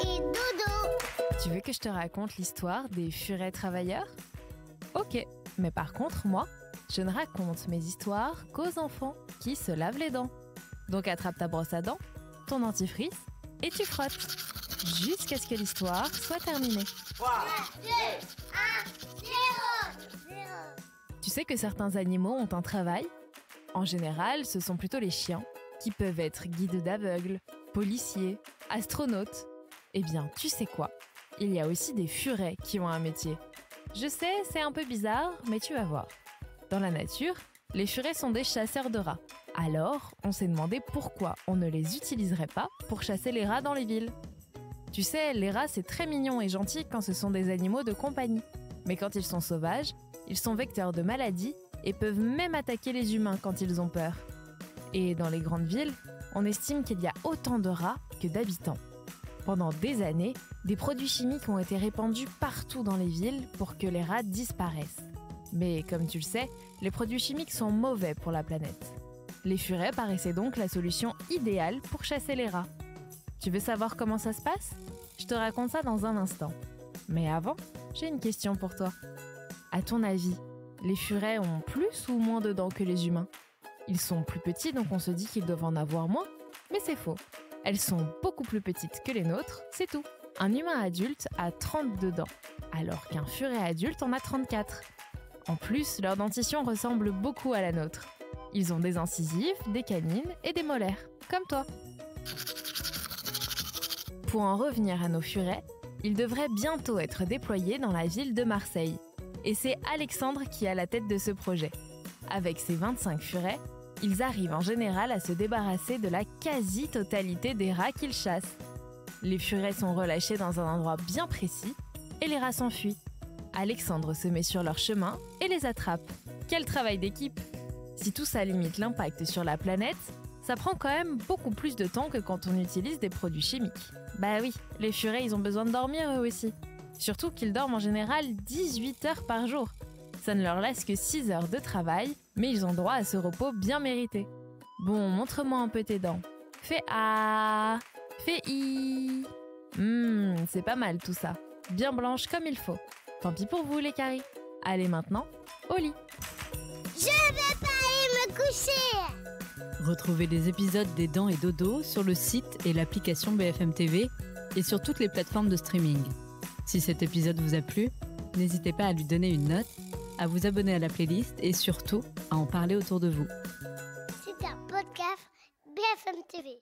Et dodo. Tu veux que je te raconte l'histoire des furets travailleurs ? Ok, mais par contre, moi, je ne raconte mes histoires qu'aux enfants qui se lavent les dents. Donc attrape ta brosse à dents, ton dentifrice et tu frottes. Jusqu'à ce que l'histoire soit terminée. 3, 2, 1, 0. Tu sais que certains animaux ont un travail ? En général, ce sont plutôt les chiens, qui peuvent être guides d'aveugles, policiers, astronautes. Eh bien, tu sais quoi ? Il y a aussi des furets qui ont un métier. Je sais, c'est un peu bizarre, mais tu vas voir. Dans la nature, les furets sont des chasseurs de rats. Alors, on s'est demandé pourquoi on ne les utiliserait pas pour chasser les rats dans les villes. Tu sais, les rats, c'est très mignon et gentil quand ce sont des animaux de compagnie. Mais quand ils sont sauvages, ils sont vecteurs de maladies et peuvent même attaquer les humains quand ils ont peur. Et dans les grandes villes, on estime qu'il y a autant de rats que d'habitants. Pendant des années, des produits chimiques ont été répandus partout dans les villes pour que les rats disparaissent. Mais comme tu le sais, les produits chimiques sont mauvais pour la planète. Les furets paraissaient donc la solution idéale pour chasser les rats. Tu veux savoir comment ça se passe ? Je te raconte ça dans un instant. Mais avant, j'ai une question pour toi. À ton avis, les furets ont plus ou moins de dents que les humains ? Ils sont plus petits, donc on se dit qu'ils doivent en avoir moins, mais c'est faux. Elles sont beaucoup plus petites que les nôtres, c'est tout. Un humain adulte a 32 dents, alors qu'un furet adulte en a 34. En plus, leur dentition ressemble beaucoup à la nôtre. Ils ont des incisives, des canines et des molaires, comme toi. Pour en revenir à nos furets, ils devraient bientôt être déployés dans la ville de Marseille. Et c'est Alexandre qui a la tête de ce projet. Avec ses 25 furets, ils arrivent en général à se débarrasser de la quasi-totalité des rats qu'ils chassent. Les furets sont relâchés dans un endroit bien précis et les rats s'enfuient. Alexandre se met sur leur chemin et les attrape. Quel travail d'équipe! Si tout ça limite l'impact sur la planète, ça prend quand même beaucoup plus de temps que quand on utilise des produits chimiques. Bah oui, les furets, ils ont besoin de dormir eux aussi. Surtout qu'ils dorment en général 18 heures par jour. Ça ne leur laisse que 6 heures de travail, mais ils ont droit à ce repos bien mérité. Bon, montre-moi un peu tes dents. Fais A, fais I. C'est pas mal tout ça. Bien blanche comme il faut. Tant pis pour vous les caries. Allez maintenant, au lit. Je vais pas aller me coucher. Retrouvez les épisodes des Dents et Dodo sur le site et l'application BFM TV et sur toutes les plateformes de streaming. Si cet épisode vous a plu, n'hésitez pas à lui donner une note, à vous abonner à la playlist et surtout à en parler autour de vous. C'est un podcast BFM TV.